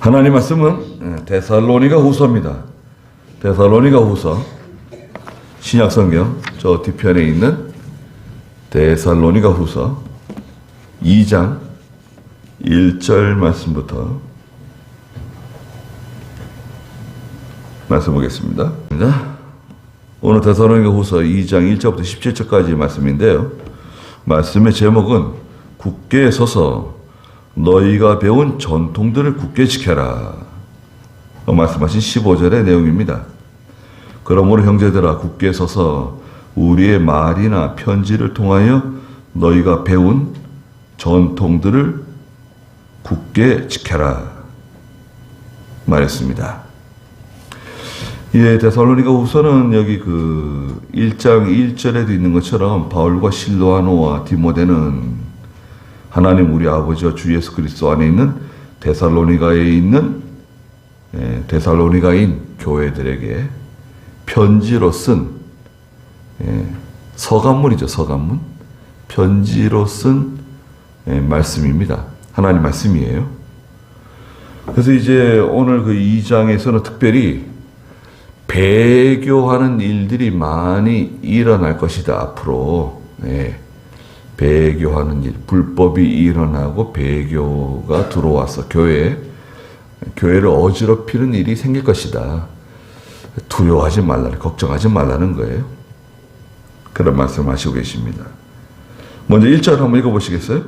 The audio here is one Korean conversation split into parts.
하나님 말씀은 데살로니가 후서입니다. 데살로니가 후서 신약성경 저 뒤편에 있는 데살로니가 후서 2장 1절 말씀부터 말씀 보겠습니다. 오늘 데살로니가 후서 2장 1절부터 17절까지 말씀인데요. 말씀의 제목은 굳게 서서 너희가 배운 전통들을 굳게 지켜라 말씀하신 15절의 내용입니다. 그러므로 형제들아 굳게 서서 우리의 말이나 편지를 통하여 너희가 배운 전통들을 굳게 지켜라 말했습니다. 예, 데살로니가 후서는 여기 그 1장 1절에도 있는 것처럼 바울과 실로아노와 디모데는 하나님 우리 아버지와 주 예수 그리스도 안에 있는 데살로니가에 있는 데살로니가인 교회들에게 편지로 쓴 서간문이죠. 서간문. 편지로 쓴 말씀입니다. 하나님 말씀이에요. 그래서 이제 오늘 그 2장에서는 특별히 배교하는 일들이 많이 일어날 것이다. 앞으로. 배교하는 일, 불법이 일어나고 배교가 들어와서 교회를 어지럽히는 일이 생길 것이다. 두려워하지 말라는, 걱정하지 말라는 거예요. 그런 말씀하시고 계십니다. 먼저 1절 한번 읽어보시겠어요?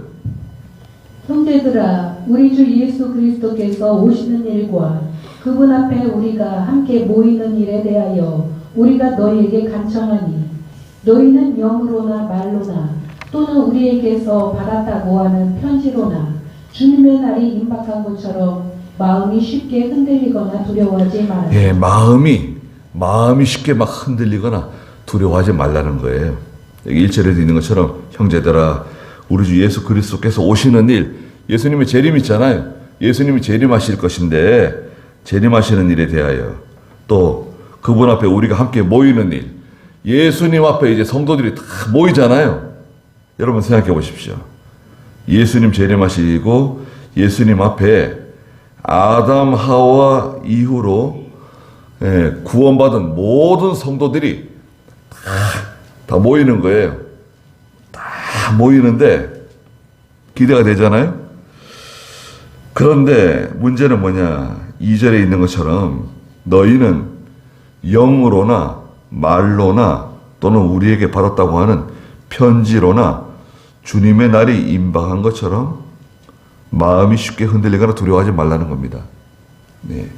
형제들아, 우리 주 예수 그리스도께서 오시는 일과 그분 앞에 우리가 함께 모이는 일에 대하여 우리가 너희에게 간청하니 너희는 영으로나 말로나 또는 우리에게서 받았다고 하는 편지로나 주님의 날이 임박한 것처럼 마음이 쉽게 흔들리거나 두려워하지 말라. 예, 마음이 쉽게 막 흔들리거나 두려워하지 말라는 거예요. 여기 1절에도 있는 것처럼 형제들아 우리 주 예수 그리스도께서 오시는 일, 예수님의 재림 있잖아요. 예수님이 재림하실 것인데 재림하시는 일에 대하여 또 그분 앞에 우리가 함께 모이는 일, 예수님 앞에 이제 성도들이 다 모이잖아요. 여러분 생각해 보십시오. 예수님 재림하시고 예수님 앞에 아담 하와 이후로 구원받은 모든 성도들이 다 모이는 거예요. 다 모이는데 기대가 되잖아요. 그런데 문제는 뭐냐? 2절에 있는 것처럼 너희는 영으로나 말로나 또는 우리에게 받았다고 하는 편지로나 주님의 날이 임박한 것처럼 마음이 쉽게 흔들리거나 두려워하지 말라는 겁니다. 네.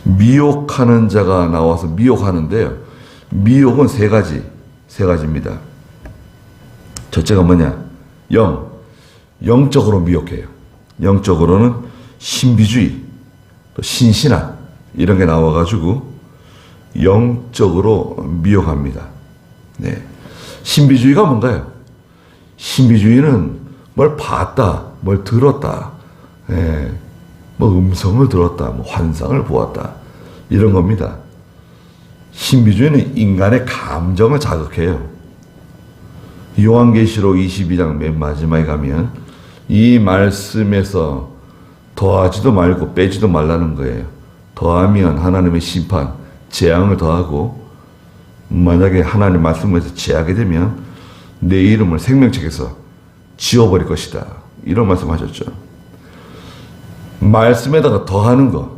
미혹하는 자가 나와서 미혹하는데요. 미혹은 세 가지입니다. 첫째가 뭐냐? 영적으로 미혹해요. 영적으로는 신비주의, 또 신신학 이런 게 나와가지고 영적으로 미혹합니다. 네. 신비주의가 뭔가요? 신비주의는 뭘 봤다, 뭘 들었다, 뭐 음성을 들었다, 뭐 환상을 보았다 이런 겁니다. 신비주의는 인간의 감정을 자극해요. 요한계시록 22장 맨 마지막에 가면 이 말씀에서 더하지도 말고 빼지도 말라는 거예요. 더하면 하나님의 심판, 재앙을 더하고 만약에 하나님 말씀에서 제하게 되면 내 이름을 생명책에서 지워버릴 것이다. 이런 말씀하셨죠. 말씀에다가 더하는 거,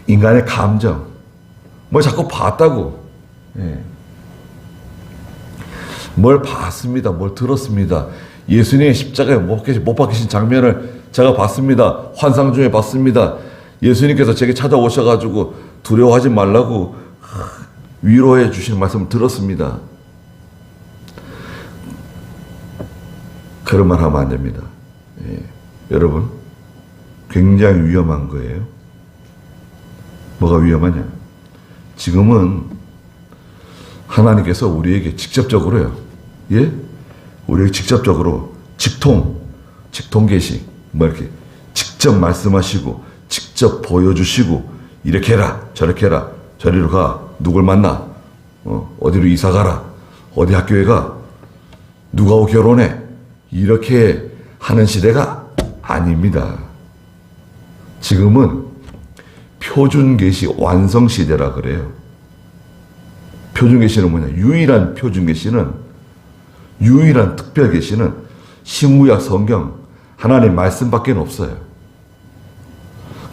인간의 감정, 뭘 자꾸 봤다고, 뭘 봤습니다, 뭘 들었습니다. 예수님의 십자가에 못 박히신 장면을 제가 봤습니다. 환상 중에 봤습니다. 예수님께서 제게 찾아오셔가지고 두려워하지 말라고 위로해 주시는 말씀을 들었습니다. 그런 말 하면 안 됩니다. 여러분, 굉장히 위험한 거예요. 뭐가 위험하냐? 지금은 하나님께서 우리에게 직접적으로요. 우리에게 직접적으로 직통 계시, 뭐 이렇게 직접 말씀하시고, 직접 보여주시고, 이렇게 해라, 저렇게 해라, 저리로 가, 누굴 만나, 어디로 이사 가라, 어디 학교에 가, 누구하고 결혼해, 이렇게 하는 시대가 아닙니다. 지금은 표준계시 완성시대라 그래요. 표준계시는 뭐냐? 유일한 표준계시는, 유일한 특별계시는 신구약 성경 하나님 말씀밖에 없어요.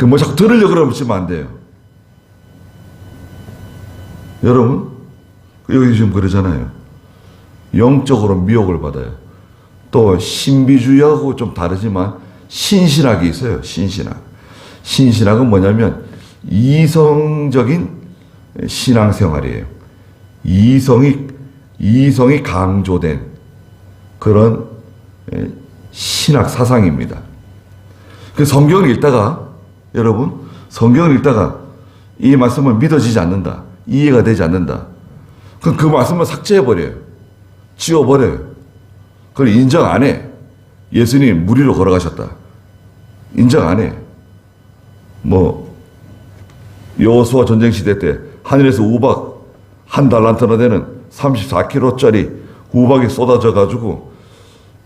뭐 자꾸 들으려고 그러면 안 돼요. 여러분, 여기 지금 그러잖아요. 영적으로 미혹을 받아요. 또 신비주의하고 좀 다르지만 신신학이 있어요. 신신학. 신신학은 뭐냐면 이성적인 신앙생활이에요. 이성이 강조된 그런 신학 사상입니다. 그 성경을 읽다가, 여러분, 성경을 읽다가 이 말씀은 믿어지지 않는다, 이해가 되지 않는다, 그럼 그 말씀을 삭제해버려요. 지워버려요. 그걸 인정 안 해. 예수님 무리로 걸어가셨다, 인정 안 해. 여호수아 전쟁 시대 때 하늘에서 우박 한 달란트나 되는 34kg짜리 우박이 쏟아져 가지고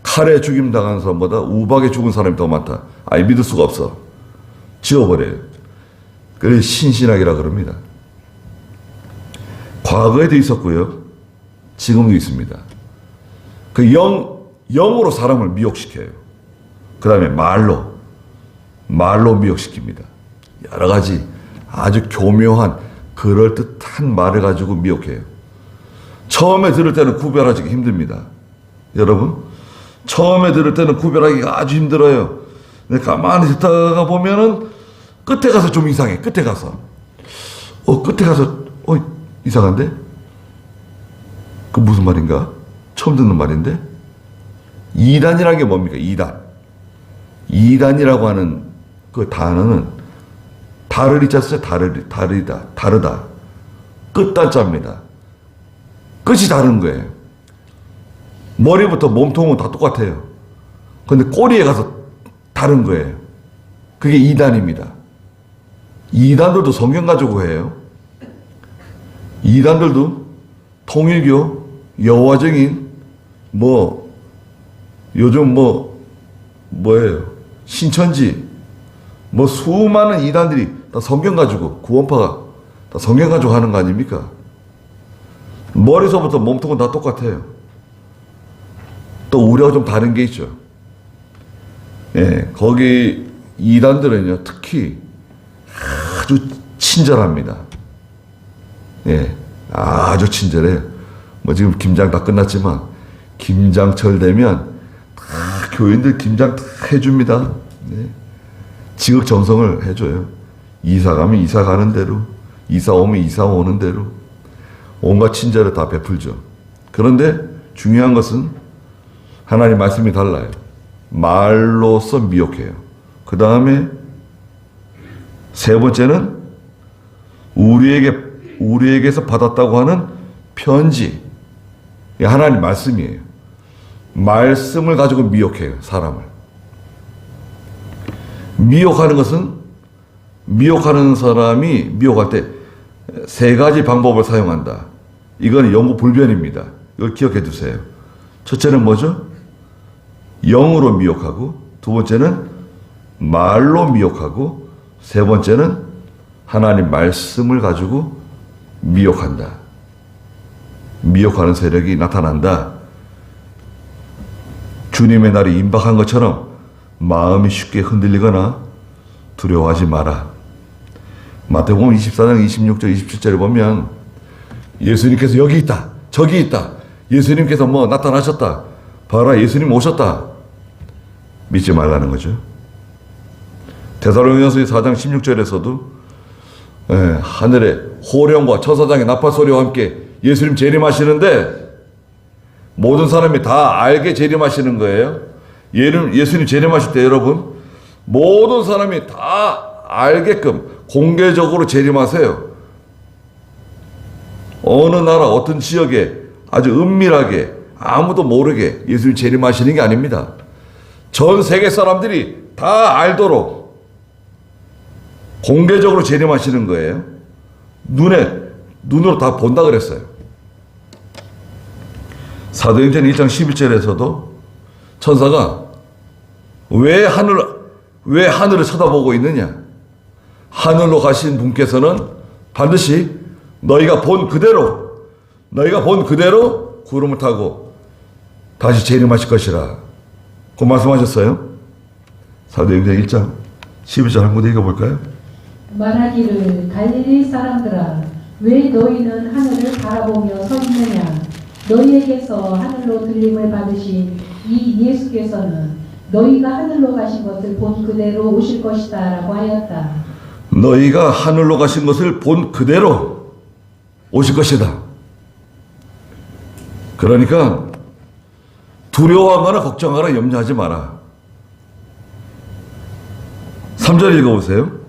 칼에 죽임 당한 사람보다 우박에 죽은 사람이 더 많다. 아니, 믿을 수가 없어. 지워버려요. 그래서 신신학이라 그럽니다. 과거에도 있었고요, 지금도 있습니다. 그 영으로 사람을 미혹시켜요. 그 다음에 말로 미혹시킵니다. 여러 가지 아주 교묘한 그럴듯한 말을 가지고 미혹해요. 처음에 들을 때는 구별하기 힘듭니다. 여러분, 처음에 들을 때는 구별하기가 아주 힘들어요. 근데 가만히 듣다가 보면은 끝에 가서 좀 이상해. 끝에 가서 이상한데? 그 무슨 말인가? 처음 듣는 말인데? 이단이라는 게 뭡니까? 이단이라고 하는 그 단어는 다르리자 써요. 다르다. 끝단자입니다. 끝이 다른 거예요. 머리부터 몸통은 다 똑같아요. 근데 꼬리에 가서 다른 거예요. 그게 이단입니다. 이단들도 성경 가지고 해요. 이단들도 통일교, 여호와증인, 요즘 뭐예요? 신천지, 수많은 이단들이 다 성경 가지고, 구원파가 다 성경 가지고 하는 거 아닙니까? 머리서부터 몸통은 다 똑같아요. 또 우리하고 좀 다른 게 있죠. 예, 거기 이단들은요, 특히 아주 친절합니다. 예, 아주 친절해요. 지금 김장 다 끝났지만, 김장철 되면 다 교인들 김장 다 해줍니다. 네. 지극정성을 해줘요. 이사 가면 이사 가는 대로, 이사 오면 이사 오는 대로 온갖 친절을 다 베풀죠. 그런데 중요한 것은 하나님 말씀이 달라요. 말로써 미혹해요. 그 다음에 세 번째는 우리에게서 받았다고 하는 편지. 하나님 말씀이에요. 말씀을 가지고 미혹해요, 사람을. 미혹하는 것은, 미혹하는 사람이 미혹할 때 세 가지 방법을 사용한다. 이건 영구 불변입니다. 이걸 기억해 두세요. 첫째는 뭐죠? 영으로 미혹하고, 두 번째는 말로 미혹하고, 세 번째는 하나님 말씀을 가지고 미혹한다. 미혹하는 세력이 나타난다. 주님의 날이 임박한 것처럼 마음이 쉽게 흔들리거나 두려워하지 마라. 마태복음 24장 26절 27절을 보면 예수님께서 여기 있다, 저기 있다, 예수님께서 나타나셨다, 봐라 예수님 오셨다, 믿지 말라는 거죠. 데살로니가서 4장 16절에서도 하늘에 호령과 천사장의 나팔소리와 함께 예수님 재림하시는데 모든 사람이 다 알게 재림하시는 거예요. 예수님 재림하실 때 여러분, 모든 사람이 다 알게끔 공개적으로 재림하세요. 어느 나라 어떤 지역에 아주 은밀하게 아무도 모르게 예수님 재림하시는 게 아닙니다. 전 세계 사람들이 다 알도록 공개적으로 재림하시는 거예요. 눈으로 다 본다 그랬어요. 사도행전 1장 11절에서도 천사가 왜 하늘을 쳐다보고 있느냐? 하늘로 가신 분께서는 반드시 너희가 본 그대로 구름을 타고 다시 재림하실 것이라. 그 말씀하셨어요. 사도행전 1장 12절 한 번 읽어볼까요? 말하기를 갈릴리 사람들아 왜 너희는 하늘을 바라보며 서 있느냐. 너희에게서 하늘로 들림을 받으신 이 예수께서는 너희가 하늘로 가신 것을 본 그대로 오실 것이다 라고 하였다. 너희가 하늘로 가신 것을 본 그대로 오실 것이다. 그러니까 두려워하거나 걱정하거나 염려하지 마라. 3절 읽어보세요.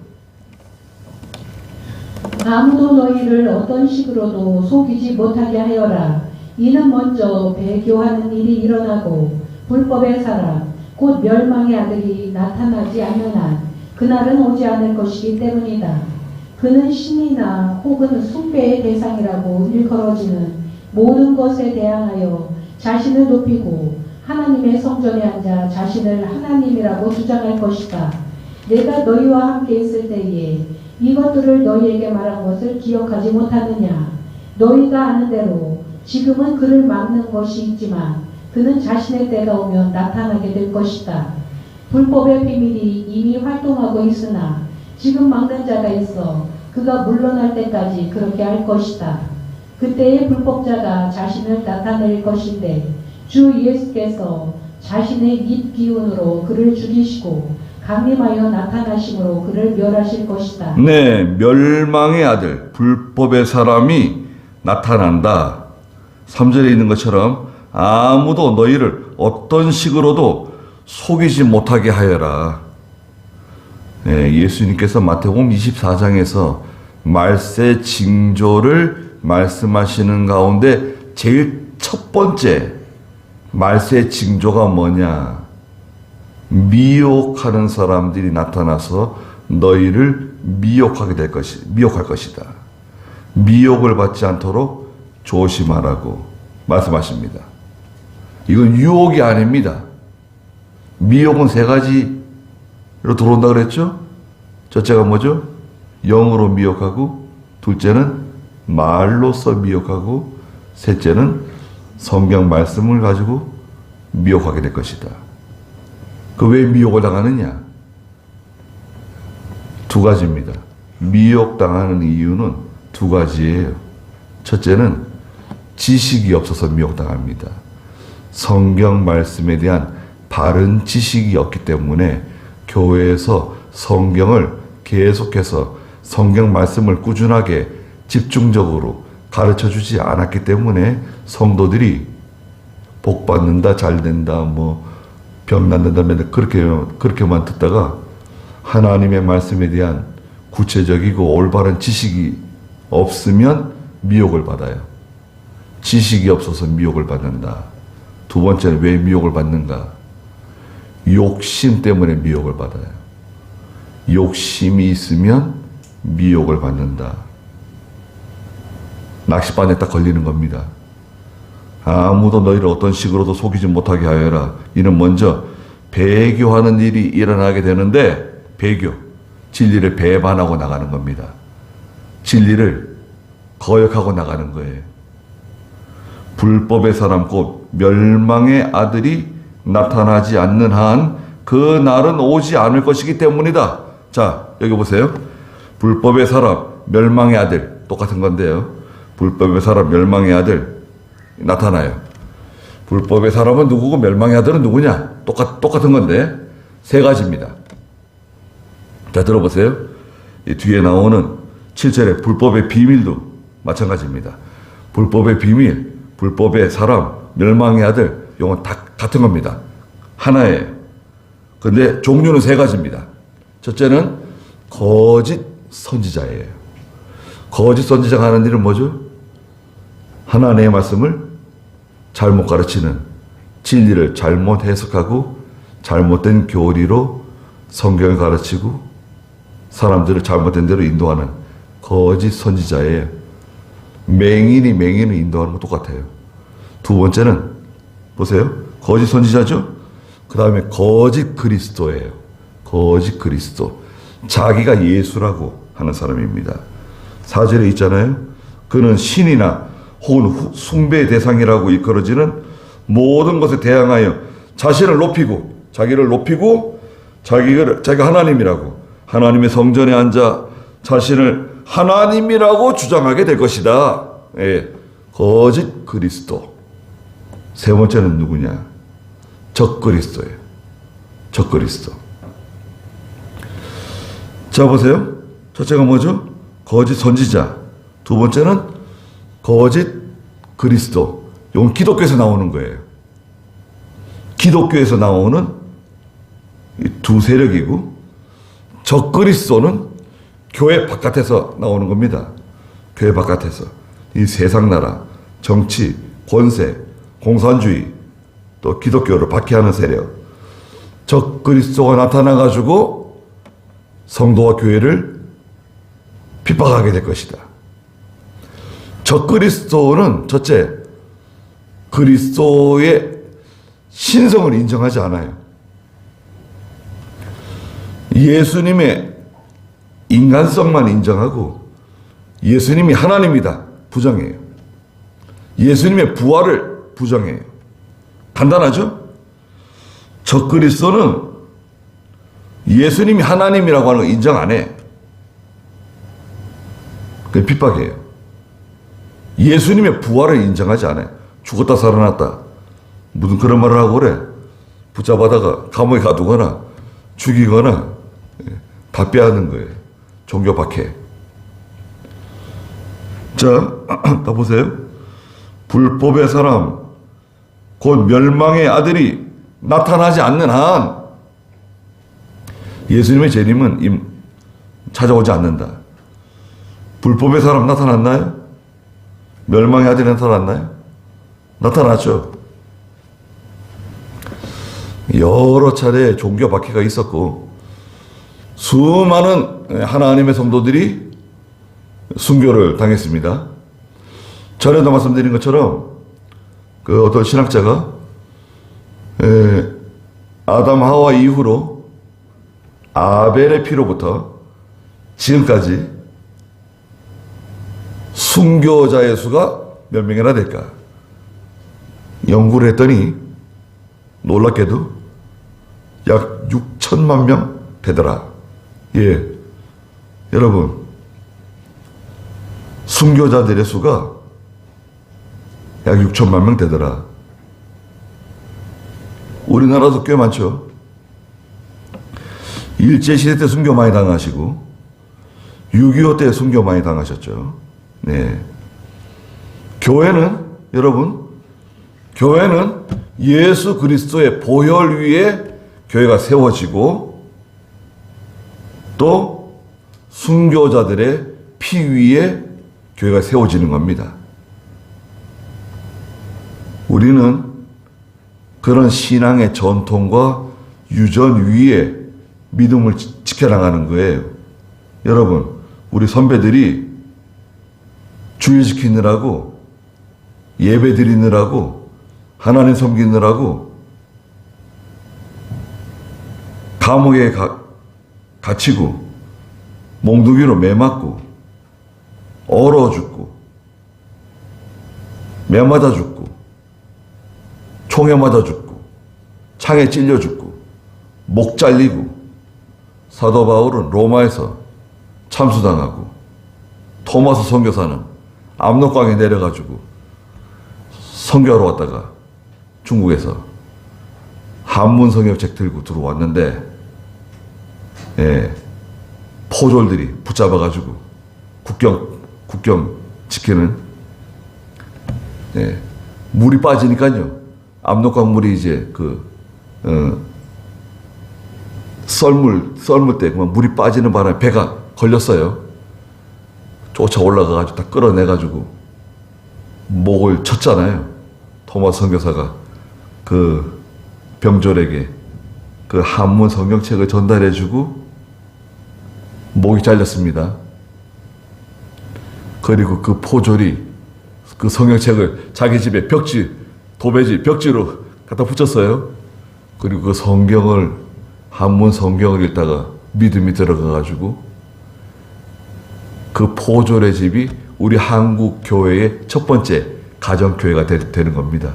아무도 너희를 어떤 식으로도 속이지 못하게 하여라. 이는 먼저 배교하는 일이 일어나고 불법의 사람 곧 멸망의 아들이 나타나지 않는 한 그날은 오지 않을 것이기 때문이다. 그는 신이나 혹은 숭배의 대상이라고 일컬어지는 모든 것에 대항하여 자신을 높이고 하나님의 성전에 앉아 자신을 하나님이라고 주장할 것이다. 내가 너희와 함께 있을 때에 이것들을 너희에게 말한 것을 기억하지 못하느냐. 너희가 아는 대로 지금은 그를 막는 것이 있지만 그는 자신의 때가 오면 나타나게 될 것이다. 불법의 비밀이 이미 활동하고 있으나 지금 막는 자가 있어 그가 물러날 때까지 그렇게 할 것이다. 그때의 불법자가 자신을 나타낼 것인데 주 예수께서 자신의 입 기운으로 그를 죽이시고 강림하여 나타나심으로 그를 멸하실 것이다. 네, 멸망의 아들, 불법의 사람이 나타난다. 3절에 있는 것처럼 아무도 너희를 어떤 식으로도 속이지 못하게 하여라. 네, 예수님께서 마태복음 24장에서 말세 징조를 말씀하시는 가운데 제일 첫 번째 말세 징조가 뭐냐? 미혹하는 사람들이 나타나서 너희를 미혹할 것이다. 미혹을 받지 않도록 조심하라고 말씀하십니다. 이건 유혹이 아닙니다. 미혹은 세 가지로 들어온다 그랬죠? 첫째가 뭐죠? 영으로 미혹하고, 둘째는 말로써 미혹하고, 셋째는 성경 말씀을 가지고 미혹하게 될 것이다. 그 왜 미혹을 당하느냐? 두 가지입니다. 미혹당하는 이유는 두 가지예요. 첫째는 지식이 없어서 미혹당합니다. 성경 말씀에 대한 바른 지식이 없기 때문에 교회에서 성경을 계속해서 성경 말씀을 꾸준하게 집중적으로 가르쳐 주지 않았기 때문에 성도들이 복 받는다, 잘 된다, 병 낫는다, 맨날 그렇게만 듣다가 하나님의 말씀에 대한 구체적이고 올바른 지식이 없으면 미혹을 받아요. 지식이 없어서 미혹을 받는다. 두 번째는 왜 미혹을 받는가? 욕심 때문에 미혹을 받아요. 욕심이 있으면 미혹을 받는다. 낚싯바늘에 딱 걸리는 겁니다. 아무도 너희를 어떤 식으로도 속이지 못하게 하여라. 이는 먼저 배교하는 일이 일어나게 되는데, 배교, 진리를 배반하고 나가는 겁니다. 진리를 거역하고 나가는 거예요. 불법의 사람 곧 멸망의 아들이 나타나지 않는 한 그 날은 오지 않을 것이기 때문이다. 자, 여기 보세요. 불법의 사람, 멸망의 아들, 똑같은 건데요. 불법의 사람, 멸망의 아들 나타나요. 불법의 사람은 누구고 멸망의 아들은 누구냐? 똑같은 건데 세 가지입니다. 자, 들어보세요. 이 뒤에 나오는 7절의 불법의 비밀도 마찬가지입니다. 불법의 비밀, 불법의 사람, 멸망의 아들, 이건 다 같은 겁니다. 하나예요. 근데 종류는 세 가지입니다. 첫째는 거짓 선지자예요. 거짓 선지자가 하는 일은 뭐죠? 하나님의 말씀을 잘못 가르치는, 진리를 잘못 해석하고 잘못된 교리로 성경을 가르치고 사람들을 잘못된 대로 인도하는 거짓 선지자예요. 맹인을 인도하는 거 똑같아요. 두 번째는 보세요. 거짓 선지자죠? 그 다음에 거짓 그리스도예요. 거짓 그리스도. 자기가 예수라고 하는 사람입니다. 4절에 있잖아요. 그는 신이나 혹은 숭배의 대상이라고 일컬어지는 모든 것에 대항하여 자기를 높이고 자기가 하나님이라고, 하나님의 성전에 앉아 자신을 하나님이라고 주장하게 될 것이다. 예, 거짓 그리스도. 세 번째는 누구냐? 적그리스도예요. 적그리스도. 자, 보세요. 첫째가 뭐죠? 거짓 선지자. 두 번째는 거짓 그리스도. 이건 기독교에서 나오는 거예요. 기독교에서 나오는 이 두 세력이고, 적그리스도는 교회 바깥에서 나오는 겁니다. 교회 바깥에서. 이 세상 나라, 정치, 권세, 공산주의, 또 기독교를 박해하는 세력. 적그리스도가 나타나가지고 성도와 교회를 핍박하게 될 것이다. 적그리스도는 첫째, 그리스도의 신성을 인정하지 않아요. 예수님의 인간성만 인정하고 예수님이 하나님이다 부정해요. 예수님의 부활을 부정해요. 간단하죠? 적그리스도는 예수님이 하나님이라고 하는 거 인정 안 해. 그게 핍박이에요. 예수님의 부활을 인정하지 않아요. 죽었다 살아났다. 무슨 그런 말을 하고 그래. 붙잡아다가 감옥에 가두거나 죽이거나 다 빼앗는 거예요. 종교 박해. 자, 다 보세요. 불법의 사람, 곧 멸망의 아들이 나타나지 않는 한 예수님의 재림은 찾아오지 않는다. 불법의 사람 나타났나요? 멸망의 아들이 나타났나요? 나타났죠. 여러 차례 종교 박해가 있었고 수많은 하나님의 성도들이 순교를 당했습니다. 전에도 말씀드린 것처럼 그 어떤 신학자가 아담 하와 이후로 아벨의 피로부터 지금까지 순교자의 수가 몇 명이나 될까? 연구를 했더니 놀랍게도 약 6천만 명 되더라. 예, 여러분, 순교자들의 수가 약 6천만 명 되더라. 우리나라도 꽤 많죠. 일제시대 때 순교 많이 당하시고 6.25 때 순교 많이 당하셨죠. 네. 교회는, 여러분, 교회는 예수 그리스도의 보혈 위에 교회가 세워지고 또 순교자들의 피 위에 교회가 세워지는 겁니다. 우리는 그런 신앙의 전통과 유전 위에 믿음을 지켜나가는 거예요. 여러분, 우리 선배들이 주일 지키느라고, 예배 드리느라고, 하나님 섬기느라고 감옥에 갇히고 몽둥이로 매맞고 얼어 죽고 매 맞아 죽고 총에 맞아 죽고 창에 찔려 죽고 목 잘리고 사도 바울은 로마에서 참수당하고 토마스 선교사는 압록강에 내려가지고 선교하러 왔다가 중국에서 한문 성경책 들고 들어왔는데, 예, 포졸들이 붙잡아가지고 국경 지키는, 예, 물이 빠지니까요. 압록강 물이 이제 썰물 때 그만 물이 빠지는 바람에 배가 걸렸어요. 쫓아 올라가가지고 다 끌어내가지고 목을 쳤잖아요. 토마스 선교사가 그 병졸에게 그 한문 성경책을 전달해주고 목이 잘렸습니다. 그리고 그 포졸이 그 성경책을 자기 집에 벽지로 갖다 붙였어요. 그리고 그 성경을, 한문 성경을 읽다가 믿음이 들어가가지고 그 포졸의 집이 우리 한국 교회의 첫 번째 가정교회가 되는 겁니다.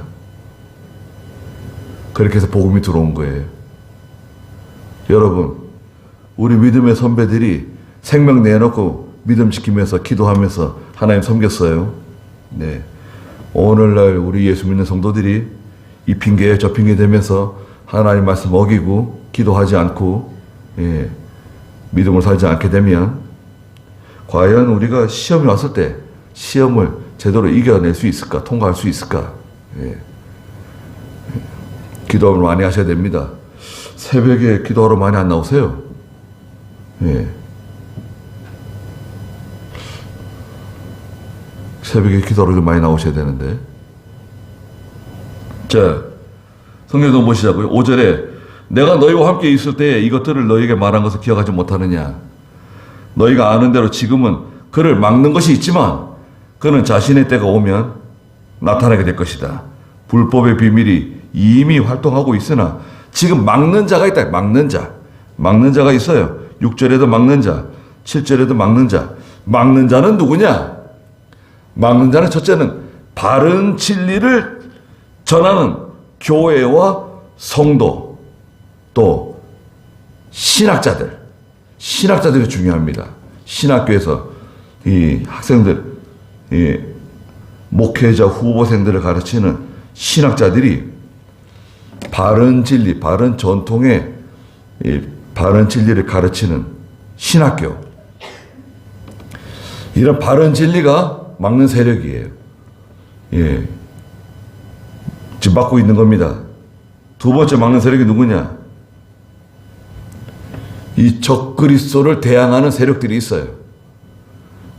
그렇게 해서 복음이 들어온 거예요. 여러분, 우리 믿음의 선배들이 생명 내놓고 믿음 지키면서 기도하면서 하나님 섬겼어요. 네. 오늘날 우리 예수 믿는 성도들이 이 핑계에 저 핑계 대면서 하나님 말씀 어기고 기도하지 않고 믿음을 살지 않게 되면 과연 우리가 시험이 왔을 때 시험을 제대로 이겨낼 수 있을까? 통과할 수 있을까? 기도를 많이 하셔야 됩니다. 새벽에 기도하러 많이 안 나오세요? 새벽에 기도하러 좀 많이 나오셔야 되는데. 자, 성경 좀 보시자고요. 5절에 내가 너희와 함께 있을 때 이것들을 너희에게 말한 것을 기억하지 못하느냐. 너희가 아는 대로 지금은 그를 막는 것이 있지만 그는 자신의 때가 오면 나타나게 될 것이다. 불법의 비밀이 이미 활동하고 있으나 지금 막는 자가 있다. 막는 자. 막는 자가 있어요. 6절에도 막는 자, 7절에도 막는 자. 막는 자는 누구냐? 막는 자는 첫째는 바른 진리를 전하는 교회와 성도, 또 신학자들이 중요합니다. 신학교에서 이 학생들, 이 목회자 후보생들을 가르치는 신학자들이 바른 진리, 바른 전통의 바른 진리를 가르치는 신학교. 이런 바른 진리가 막는 세력이에요. 지금 막고 있는 겁니다. 두 번째 막는 세력이 누구냐? 이 적그리스도를 대항하는 세력들이 있어요.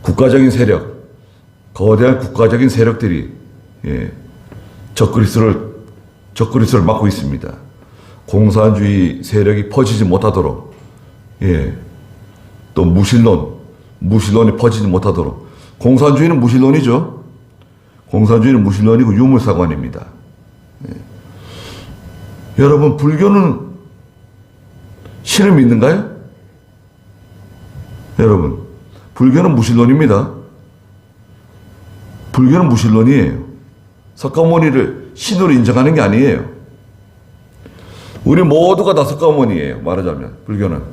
국가적인 세력, 거대한 국가적인 세력들이 적그리스도를 막고 있습니다. 공산주의 세력이 퍼지지 못하도록, 또 무신론이 퍼지지 못하도록. 공산주의는 무신론이죠. 공산주의는 무신론이고 유물사관입니다. 여러분, 불교는 신을 믿는가요? 여러분, 불교는 무신론입니다. 불교는 무신론이에요. 석가모니를 신으로 인정하는 게 아니에요. 우리 모두가 다 석가모니예요. 말하자면 불교는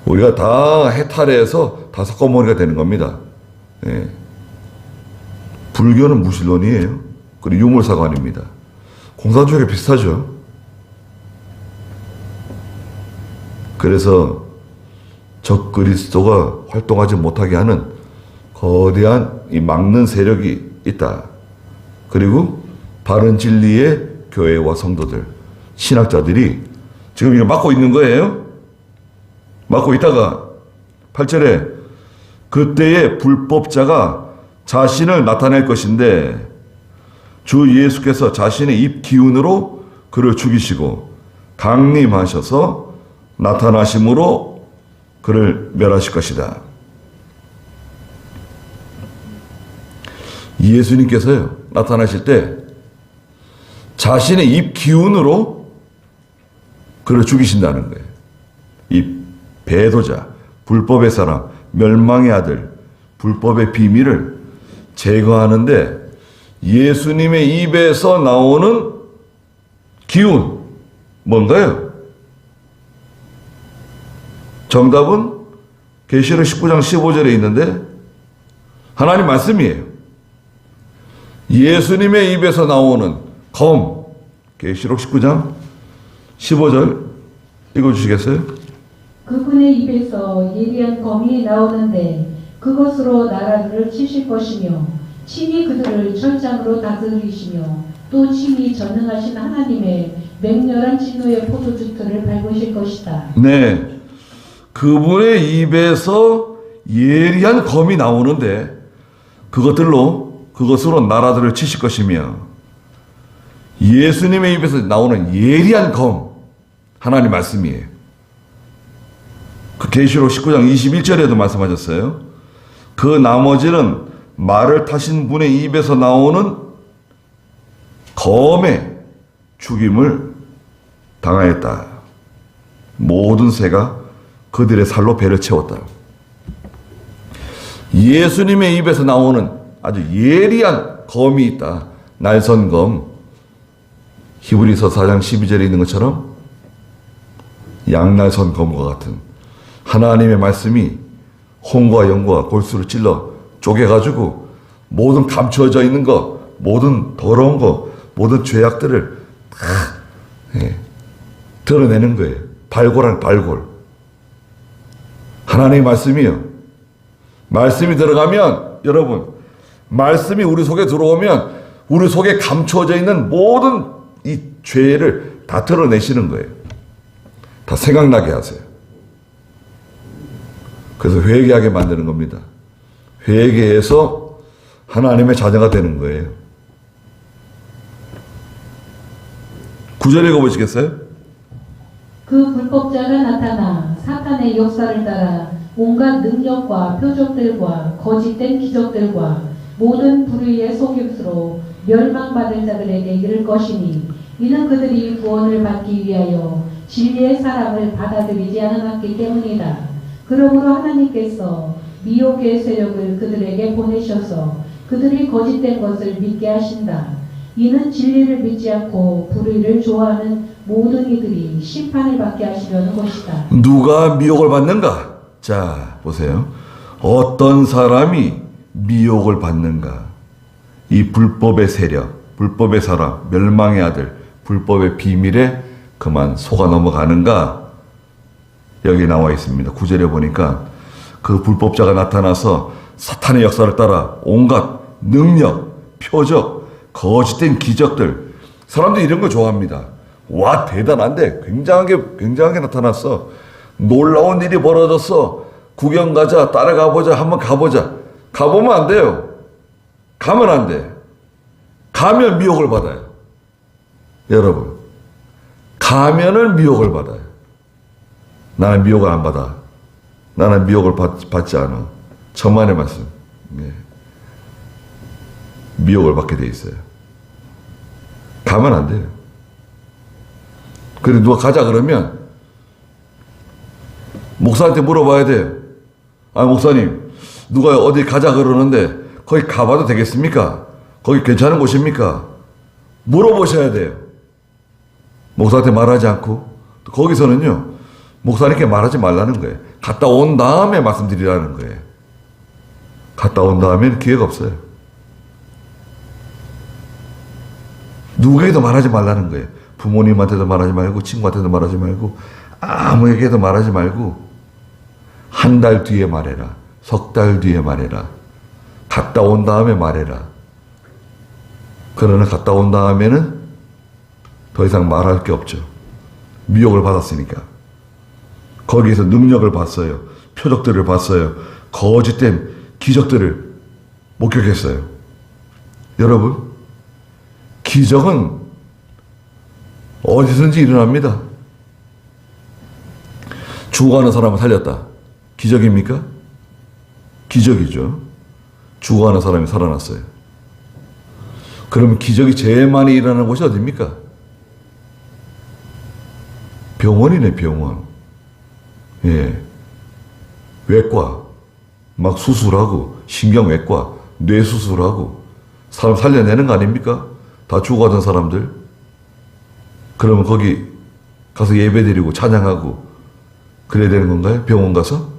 우리가 다 해탈해서 다 석가모니가 되는 겁니다. 불교는 무신론이에요. 그리고 유물사관입니다. 공산주의가 비슷하죠. 그래서 적그리스도가 활동하지 못하게 하는 거대한 이 막는 세력이 있다. 그리고 바른 진리의 교회와 성도들, 신학자들이 지금 이거 막고 있는 거예요. 막고 있다가 8절에 그때의 불법자가 자신을 나타낼 것인데 주 예수께서 자신의 입 기운으로 그를 죽이시고 강림하셔서 나타나심으로 그를 멸하실 것이다. 예수님께서요, 나타나실 때 자신의 입 기운으로 그를 죽이신다는 거예요. 이 배도자, 불법의 사람, 멸망의 아들, 불법의 비밀을 제거하는데 예수님의 입에서 나오는 기운, 뭔가요? 정답은 계시록 19장 15절에 있는데 하나님 말씀이에요. 예수님의 입에서 나오는 검, 계시록 19장 15절 읽어주시겠어요? 그분의 입에서 예리한 검이 나오는데 그것으로 나라를 치실 것이며 친히 그들을 철장으로 다스리시며 또 친히 전능하신 하나님의 맹렬한 진노의 포도주틀을 밟으실 것이다. 네, 그분의 입에서 예리한 검이 나오는데 그것으로 나라들을 치실 것이며 예수님의 입에서 나오는 예리한 검, 하나님 말씀이에요. 그 계시록 19장 21절에도 말씀하셨어요. 그 나머지는 말을 타신 분의 입에서 나오는 검에 죽임을 당하였다. 모든 새가 그들의 살로 배를 채웠다. 예수님의 입에서 나오는 아주 예리한 검이 있다. 날선검. 히브리서 4장 12절에 있는 것처럼 양날선검과 같은 하나님의 말씀이 혼과 영과 골수를 찔러 쪼개가지고 모든 감추어져 있는 것, 모든 더러운 것, 모든 죄악들을 다 드러내는 거예요. 발골한 발골. 하나님의 말씀이요. 말씀이 들어가면 여러분, 말씀이 우리 속에 들어오면 우리 속에 감추어져 있는 모든 이 죄를 다 드러내시는 거예요. 다 생각나게 하세요. 그래서 회개하게 만드는 겁니다. 회개해서 하나님의 자녀가 되는 거예요. 9절 읽어보시겠어요? 그 불법자가 나타나 사탄의 역사를 따라 온갖 능력과 표적들과 거짓된 기적들과 모든 불의의 속임수로 멸망받을 자들에게 이를 것이니 이는 그들이 구원을 받기 위하여 진리의 사랑을 받아들이지 않았기 때문이다. 그러므로 하나님께서 미혹의 세력을 그들에게 보내셔서 그들이 거짓된 것을 믿게 하신다. 이는 진리를 믿지 않고 불의를 좋아하는 모든 이들이 심판을 받게 하시려는 것이다. 누가 미혹을 받는가? 자, 보세요. 어떤 사람이 미혹을 받는가? 이 불법의 세력, 불법의 사람, 멸망의 아들, 불법의 비밀에 그만 속아 넘어가는가? 여기 나와 있습니다. 9절에 보니까 그 불법자가 나타나서 사탄의 역사를 따라 온갖 능력, 표적, 거짓된 기적들. 사람들이 이런 거 좋아합니다. 와, 대단한데 굉장하게 나타났어. 놀라운 일이 벌어졌어. 구경 가자, 따라가 보자, 한번 가보자. 가보면 안 돼요. 가면 안 돼. 가면 미혹을 받아요. 여러분, 가면은 미혹을 받아요. 나는 미혹을 안 받아. 나는 미혹을 받지 않아. 천만의 말씀. 네. 미혹을 받게 돼 있어요. 가면 안 돼요. 그래 누가 가자 그러면 목사한테 물어봐야 돼요. 아, 목사님, 누가 어디 가자 그러는데 거기 가봐도 되겠습니까? 거기 괜찮은 곳입니까? 물어보셔야 돼요. 목사한테 말하지 않고. 거기서는요, 목사님께 말하지 말라는 거예요. 갔다 온 다음에 말씀드리라는 거예요. 갔다 온 다음에는 기회가 없어요. 누구에게도 말하지 말라는 거예요. 부모님한테도 말하지 말고, 친구한테도 말하지 말고, 아무에게도 말하지 말고, 한 달 뒤에 말해라. 석 달 뒤에 말해라. 갔다 온 다음에 말해라. 그러나 갔다 온 다음에는 더 이상 말할 게 없죠. 미혹을 받았으니까. 거기에서 능력을 봤어요. 표적들을 봤어요. 거짓된 기적들을 목격했어요. 여러분, 기적은 어디서든지 일어납니다. 죽어가는 사람을 살렸다. 기적입니까? 기적이죠. 죽어가는 사람이 살아났어요. 그러면 기적이 제일 많이 일어나는 곳이 어디입니까? 병원이네, 병원. 예. 외과. 막 수술하고, 신경외과, 뇌수술하고, 사람 살려내는 거 아닙니까? 다 죽어가던 사람들. 그러면 거기 가서 예배드리고 찬양하고 그래야 되는 건가요? 병원 가서?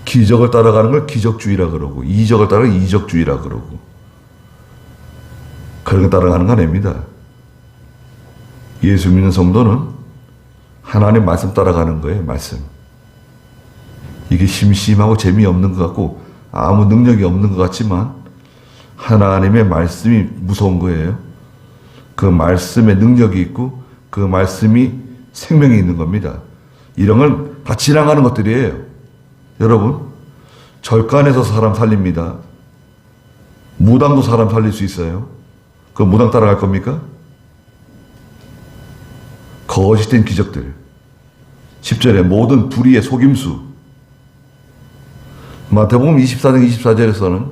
기적을 따라가는 걸 기적주의라 그러고, 이적을 따라가는 걸 이적주의라 그러고, 그런 거 따라가는 거 아닙니다. 예수 믿는 성도는 하나님 말씀 따라가는 거예요. 말씀. 이게 심심하고 재미없는 것 같고 아무 능력이 없는 것 같지만 하나님의 말씀이 무서운 거예요. 그 말씀에 능력이 있고 그 말씀이 생명이 있는 겁니다. 이런 건 다 지나가는 것들이에요. 여러분, 절간에서 사람 살립니다. 무당도 사람 살릴 수 있어요. 그 무당 따라갈 겁니까? 거짓된 기적들. 10절에 모든 불의의 속임수. 마태복음 24장 24절에서는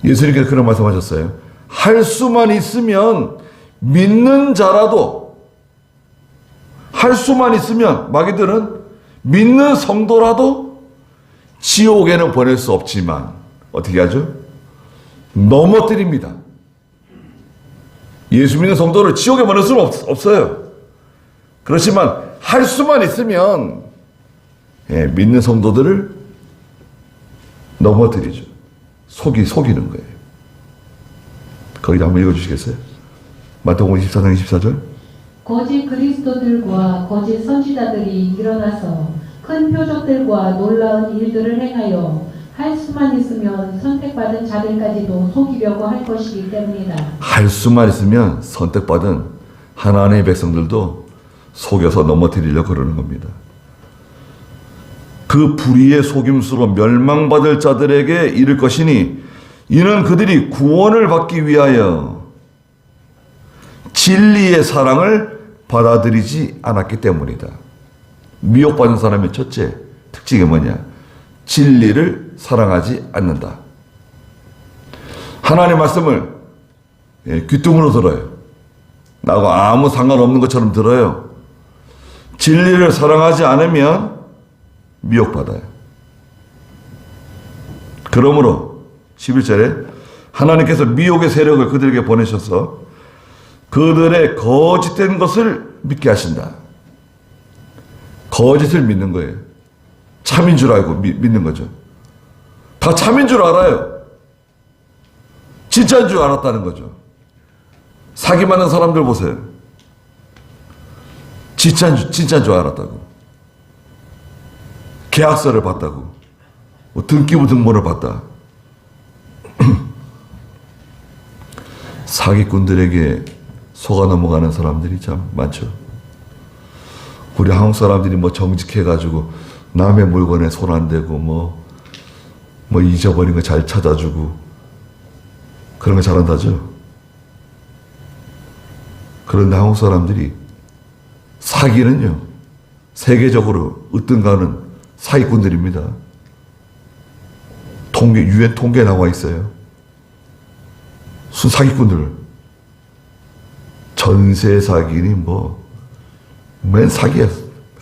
예수님께서 그런 말씀하셨어요. 할 수만 있으면 믿는 자라도 할 수만 있으면 마귀들은 믿는 성도라도 지옥에는 보낼 수 없지만 어떻게 하죠? 넘어뜨립니다. 예수 믿는 성도를 지옥에 보낼 수는 없어요. 그렇지만 할 수만 있으면 믿는 성도들을 넘어뜨리죠. 속이는 거예요. 거기다 한번 읽어주시겠어요? 마태복음 24장 24절. 거짓 그리스도들과 거짓 선지자들이 일어나서 큰 표적들과 놀라운 일들을 행하여 할 수만 있으면 선택받은 자들까지도 속이려고 할 것이기 때문이다. 할 수만 있으면 선택받은 하나님의 백성들도 속여서 넘어뜨리려고 그러는 겁니다. 그 불의의 속임수로 멸망받을 자들에게 이를 것이니 이는 그들이 구원을 받기 위하여 진리의 사랑을 받아들이지 않았기 때문이다. 미혹받은 사람의 첫째 특징이 뭐냐? 진리를 사랑하지 않는다. 하나님의 말씀을 귀뚱으로 들어요. 나하고 아무 상관없는 것처럼 들어요. 진리를 사랑하지 않으면 미혹받아요. 그러므로 11절에 하나님께서 미혹의 세력을 그들에게 보내셔서 그들의 거짓된 것을 믿게 하신다. 거짓을 믿는 거예요. 참인 줄 알고 믿는 거죠. 다 참인 줄 알아요. 진짜인 줄 알았다는 거죠. 사기받는 사람들 보세요. 진짜인 줄 알았다고. 계약서를 봤다고. 뭐 등기부 등본을 봤다. 사기꾼들에게 속아 넘어가는 사람들이 참 많죠. 우리 한국 사람들이 뭐 정직해가지고 남의 물건에 손 안 대고 뭐 잊어버린 거 잘 찾아주고 그런 거 잘한다죠. 그런데 한국 사람들이 사기는요, 세계적으로 으뜸가는 사기꾼들입니다. 유엔 통계 나와 있어요. 사기꾼들. 전세 사기니 맨 사기야.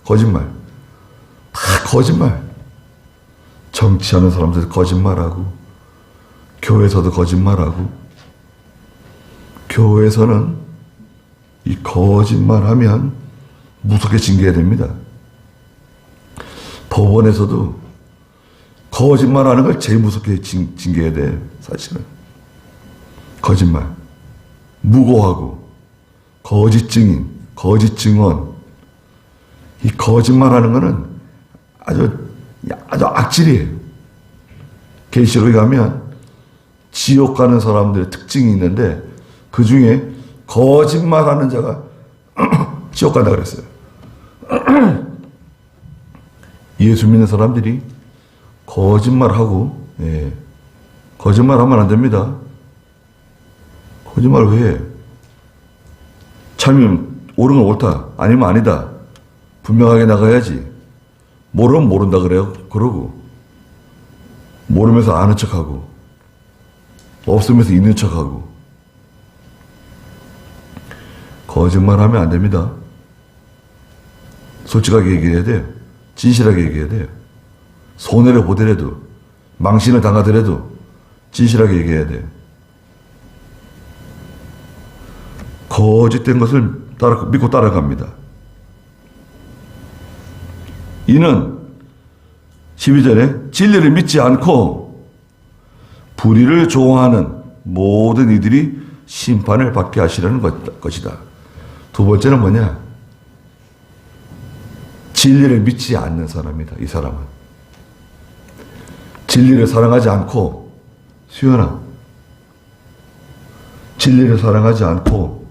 거짓말. 다 거짓말. 정치하는 사람들 거짓말하고, 교회에서도 거짓말하고, 교회에서는 이 거짓말하면 무섭게 징계해야 됩니다. 법원에서도 거짓말하는 걸 제일 무섭게 징계해야 돼. 사실은 거짓말, 무고하고, 거짓 증인, 거짓 증언, 이 거짓말하는 거는 아주 악질이에요. 계시록에 가면 지옥 가는 사람들의 특징이 있는데 그 중에 거짓말하는 자가 지옥 간다 그랬어요. 예수 믿는 사람들이 거짓말하고, 거짓말하면 안 됩니다. 거짓말 왜 해? 참이면 옳은 건 옳다, 아니면 아니다. 분명하게 나가야지. 모르면 모른다 그래요. 그러고 모르면서 아는 척하고 없으면서 있는 척하고 거짓말하면 안 됩니다. 솔직하게 얘기해야 돼요. 진실하게 얘기해야 돼요. 손해를 보더라도, 망신을 당하더라도 진실하게 얘기해야 돼요. 거짓된 것을 믿고 따라갑니다. 이는 12절에 진리를 믿지 않고 불의를 좋아하는 모든 이들이 심판을 받게 하시려는 것이다. 두 번째는 뭐냐? 진리를 믿지 않는 사람이다. 이 사람은 진리를 사랑하지 않고, 수연아, 진리를 사랑하지 않고,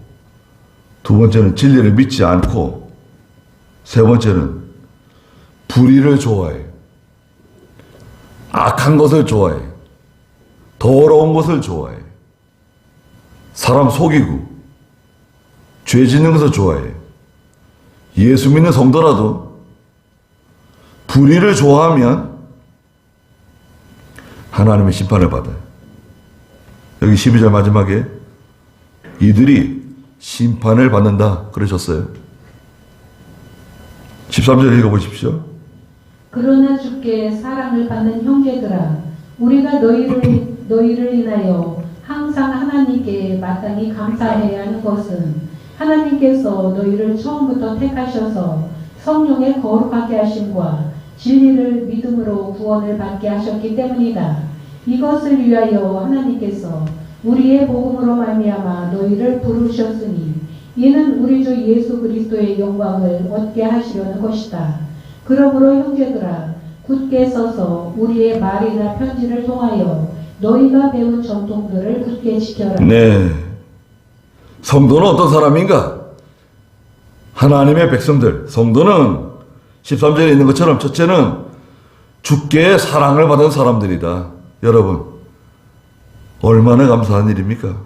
두 번째는 진리를 믿지 않고, 세 번째는 불의를 좋아해. 악한 것을 좋아해. 더러운 것을 좋아해. 사람 속이고 죄 짓는 것을 좋아해. 예수 믿는 성도라도 불의를 좋아하면 하나님의 심판을 받아요. 여기 12절 마지막에 이들이 심판을 받는다 그러셨어요. 13절 읽어보십시오. 그러나 주께 사랑을 받는 형제들아, 우리가 너희를 인하여 항상 하나님께 마땅히 감사해야 하는 것은 하나님께서 너희를 처음부터 택하셔서 성령의 거룩하게 하심과 진리를 믿음으로 구원을 받게 하셨기 때문이다. 이것을 위하여 하나님께서 우리의 복음으로 말미암아 너희를 부르셨으니 이는 우리 주 예수 그리스도의 영광을 얻게 하시려는 것이다. 그러므로 형제들아, 굳게 서서 우리의 말이나 편지를 통하여 너희가 배운 전통들을 굳게 지켜라. 네. 성도는 어떤 사람인가? 하나님의 백성들. 성도는 13절에 있는 것처럼 첫째는 주께 사랑을 받은 사람들이다. 여러분, 얼마나 감사한 일입니까?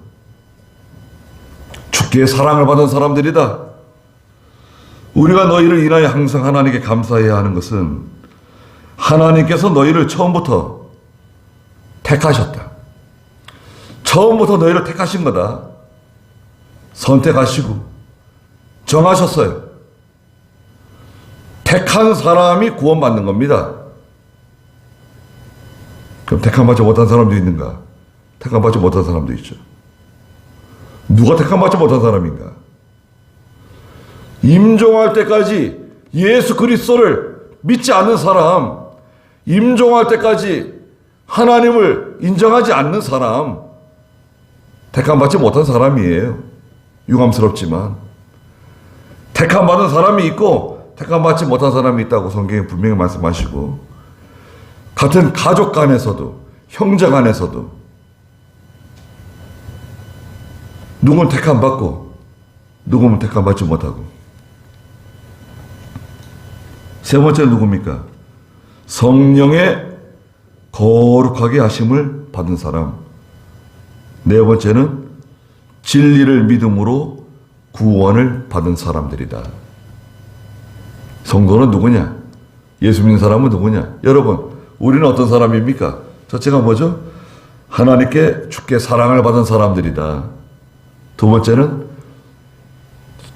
주께 사랑을 받은 사람들이다. 우리가 너희를 인하여 항상 하나님께 감사해야 하는 것은 하나님께서 너희를 처음부터 택하셨다. 처음부터 너희를 택하신 거다. 선택하시고 정하셨어요. 택한 사람이 구원받는 겁니다. 그럼 택함받지 못한 사람도 있는가? 택함받지 못한 사람도 있죠. 누가 택함받지 못한 사람인가? 임종할 때까지 예수 그리스도를 믿지 않는 사람, 임종할 때까지 하나님을 인정하지 않는 사람, 택함받지 못한 사람이에요. 유감스럽지만. 택함받은 사람이 있고 택함받지 못한 사람이 있다고 성경에 분명히 말씀하시고, 같은 가족 간에서도, 형제 간에서도 누구는 택함받고 누구는 택함받지 못하고. 세 번째는 누굽니까? 성령의 거룩하게 하심을 받은 사람. 네 번째는 진리를 믿음으로 구원을 받은 사람들이다. 성도는 누구냐? 예수 믿는 사람은 누구냐? 여러분, 우리는 어떤 사람입니까? 첫째가 뭐죠? 하나님께 주께 사랑을 받은 사람들이다. 두 번째는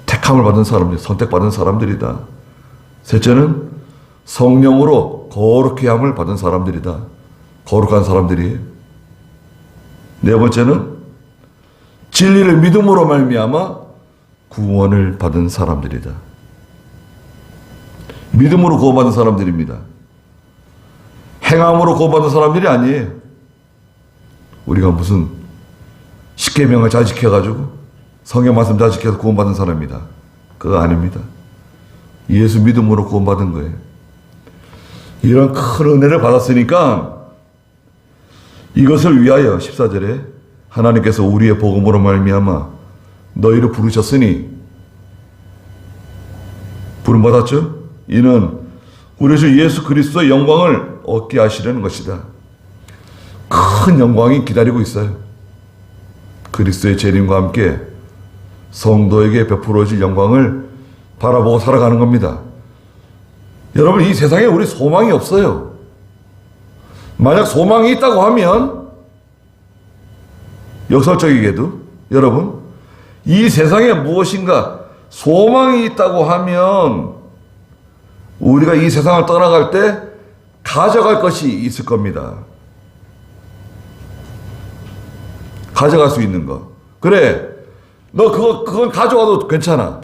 택함을 받은 사람들, 선택받은 사람들이다. 셋째는 성령으로 거룩히 함을 받은 사람들이다. 거룩한 사람들이에요. 네 번째는 진리를 믿음으로 말미암아 구원을 받은 사람들이다. 믿음으로 구원받은 사람들입니다. 행함으로 구원받은 사람들이 아니에요. 우리가 무슨 십계명을 잘 지켜가지고 성경 말씀 잘 지켜서 구원받은 사람이다. 그거 아닙니다. 예수 믿음으로 구원받은 거예요. 이런 큰 은혜를 받았으니까 이것을 위하여 14절에 하나님께서 우리의 복음으로 말미암아 너희를 부르셨으니, 부름받았죠? 이는 우리 주 예수 그리스도의 영광을 얻게 하시려는 것이다. 큰 영광이 기다리고 있어요. 그리스도의 재림과 함께 성도에게 베풀어질 영광을 바라보고 살아가는 겁니다. 여러분, 이 세상에 우리 소망이 없어요. 만약 소망이 있다고 하면, 역설적이게도 여러분, 이 세상에 무엇인가 소망이 있다고 하면 우리가 이 세상을 떠나갈 때 가져갈 것이 있을 겁니다. 가져갈 수 있는 거. 그래, 너 그건 가져와도 괜찮아.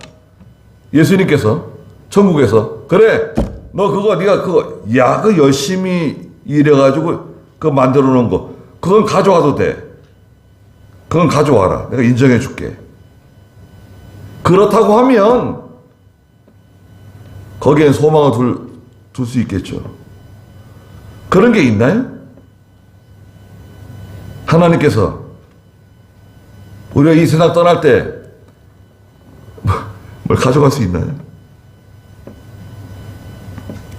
예수님께서 천국에서, 그래, 너 네가 그 열심히 일해가지고 그거 만들어 놓은 거, 그건 가져와도 돼. 그건 가져와라. 내가 인정해 줄게. 그렇다고 하면 거기에 소망을 둘 수 있겠죠. 그런 게 있나요? 하나님께서 우리가 이 세상 떠날 때 뭘 가져갈 수 있나요?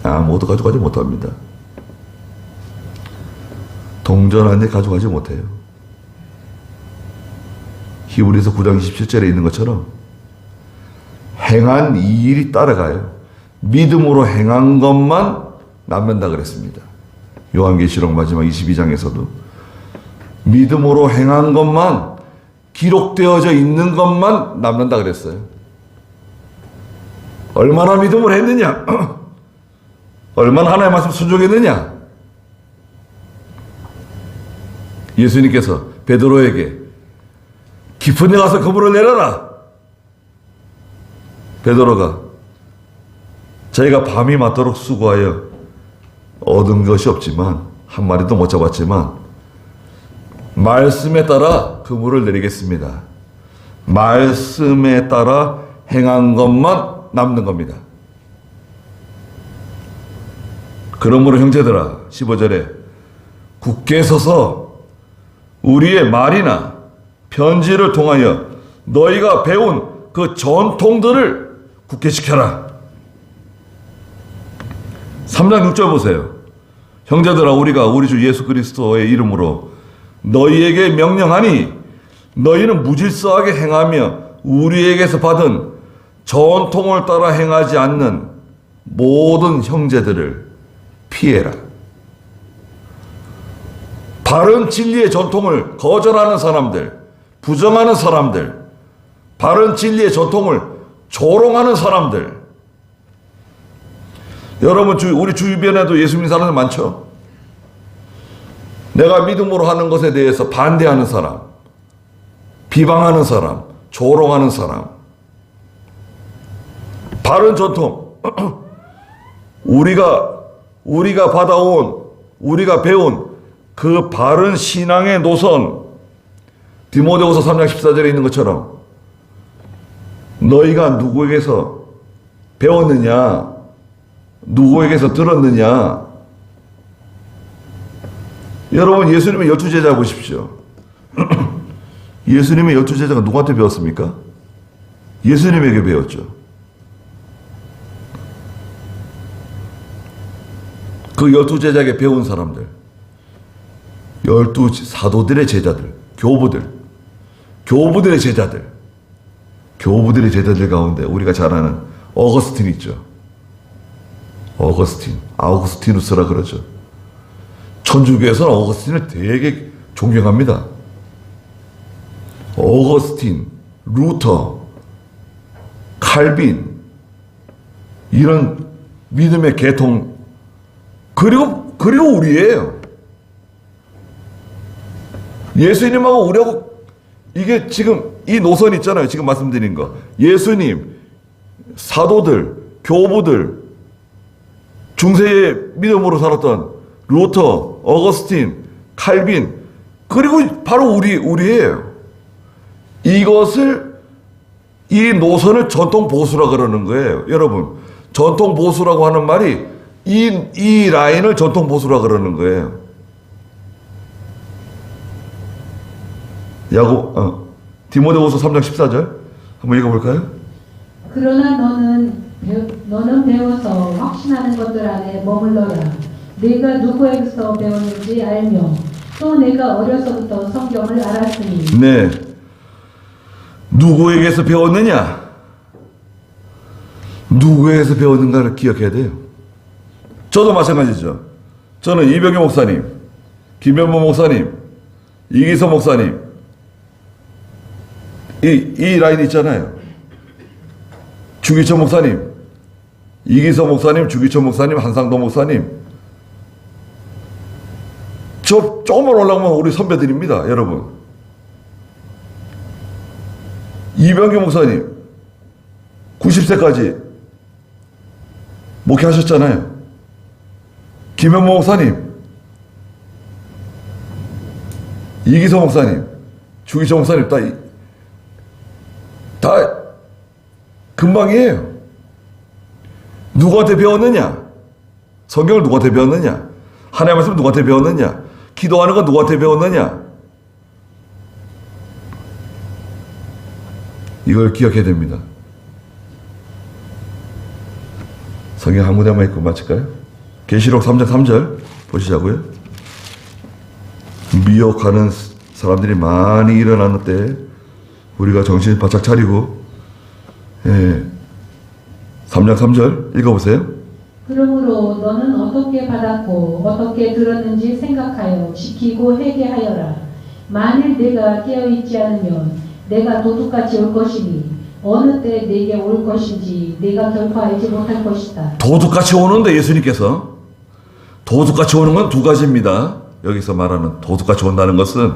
아무것도 가져가지 못합니다. 동전 한 개 가져가지 못해요. 히브리서 9장 27절에 있는 것처럼 행한 이 일이 따라가요. 믿음으로 행한 것만 남는다 그랬습니다. 요한계시록 마지막 22장에서도 믿음으로 행한 것만, 기록되어져 있는 것만 남는다 그랬어요. 얼마나 믿음을 했느냐? 얼마나 하나님의 말씀 순종했느냐? 예수님께서 베드로에게 깊은 데 가서 그물을 내려라. 베드로가 자기가 밤이 맞도록 수고하여 얻은 것이 없지만 한 마리도 못 잡았지만 말씀에 따라 그물을 내리겠습니다. 말씀에 따라 행한 것만 남는 겁니다. 그러므로 형제들아 15절에 굳게 서서 우리의 말이나 편지를 통하여 너희가 배운 그 전통들을 굳게 지켜라. 3장 6절 보세요. 형제들아 우리가 우리 주 예수 그리스도의 이름으로 너희에게 명령하니 너희는 무질서하게 행하며 우리에게서 받은 전통을 따라 행하지 않는 모든 형제들을 피해라. 바른 진리의 전통을 거절하는 사람들, 부정하는 사람들, 바른 진리의 전통을 조롱하는 사람들. 여러분 우리 주변에도 예수 믿는 사람들 많죠? 내가 믿음으로 하는 것에 대해서 반대하는 사람, 비방하는 사람, 조롱하는 사람. 바른 전통, 우리가 받아온, 우리가 배운 그 바른 신앙의 노선, 디모데후서 3장 14절에 있는 것처럼 너희가 누구에게서 배웠느냐, 누구에게서 들었느냐. 여러분 예수님의 12제자 보십시오. 예수님의 12제자가 누구한테 배웠습니까? 예수님에게 배웠죠. 그 12제자에게 배운 사람들, 12 사도들의 제자들, 교부들의 제자들 가운데 우리가 잘 아는 어거스틴 있죠. 아우구스티누스라 그러죠. 천주교에서는 어거스틴을 되게 존경합니다. 어거스틴, 루터, 칼빈, 이런 믿음의 계통, 그리고 우리예요. 예수님하고 우리하고 이게 지금 이 노선 있잖아요. 지금 말씀드린 거. 예수님, 사도들, 교부들, 중세의 믿음으로 살았던 루터, 어거스틴, 칼빈, 그리고 바로 우리예요. 이 노선을 전통 보수라 그러는 거예요. 여러분, 전통 보수라고 하는 말이 이 라인을 전통 보수라 그러는 거예요. 디모데후서 3장 14절 한번 읽어볼까요? 그러나 너는 배워서 확신하는 것들 안에 머물러라. 내가 누구에게서 배웠는지 알며 또 내가 어려서부터 성경을 알았으니. 네. 누구에게서 배웠느냐? 누구에게서 배웠는가를 기억해야 돼요. 저도 마찬가지죠. 저는 이병규 목사님, 김현모 목사님, 이기서 목사님, 이 라인 있잖아요. 주기천 목사님, 이기서 목사님, 주기천 목사님, 한상도 목사님. 저 조금만 올라가면 우리 선배들입니다, 여러분. 이병규 목사님, 90세까지 목회하셨잖아요. 김현모 목사님, 이기서 목사님, 주기천 목사님, 다 금방이에요. 누구한테 배웠느냐? 성경을 누구한테 배웠느냐? 하나님의 말씀 누구한테 배웠느냐? 기도하는 거 누구한테 배웠느냐? 이걸 기억해야 됩니다. 성경 한 구절만 읽고 마칠까요? 계시록 3장 3절 보시자고요. 미혹하는 사람들이 많이 일어나는 때 우리가 정신 바짝 차리고 3장 3절 읽어보세요. 그러므로 너는 어떻게 받았고 어떻게 들었는지 생각하여 지키고 회개하여라. 만일 내가 깨어있지 않으면 내가 도둑같이 올 것이니 어느 때 내게 올 것인지 내가 결코 알지 못할 것이다. 도둑같이 오는데 예수님께서 도둑같이 오는 건 두 가지입니다. 여기서 말하는 도둑같이 온다는 것은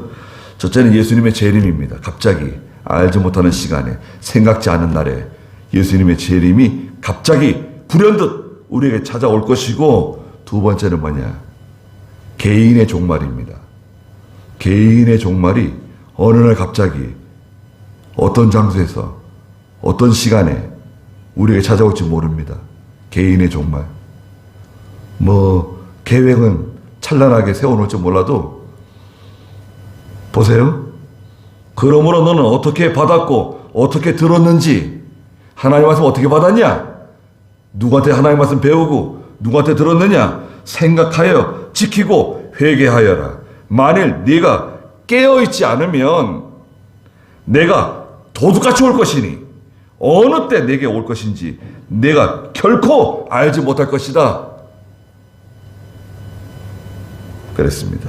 첫째는 예수님의 재림입니다. 갑자기 알지 못하는 시간에 생각지 않은 날에 예수님의 재림이 갑자기 불현듯 우리에게 찾아올 것이고, 두 번째는 뭐냐? 개인의 종말입니다. 개인의 종말이 어느 날 갑자기 어떤 장소에서 어떤 시간에 우리에게 찾아올지 모릅니다. 개인의 종말. 계획은 찬란하게 세워놓을지 몰라도 보세요. 그러므로 너는 어떻게 받았고 어떻게 들었는지, 하나님 말씀 어떻게 받았냐? 누구한테 하나님 말씀 배우고 누구한테 들었느냐? 생각하여 지키고 회개하여라. 만일 네가 깨어있지 않으면 내가 도둑같이 올 것이니 어느 때 내게 올 것인지 내가 결코 알지 못할 것이다. 그랬습니다.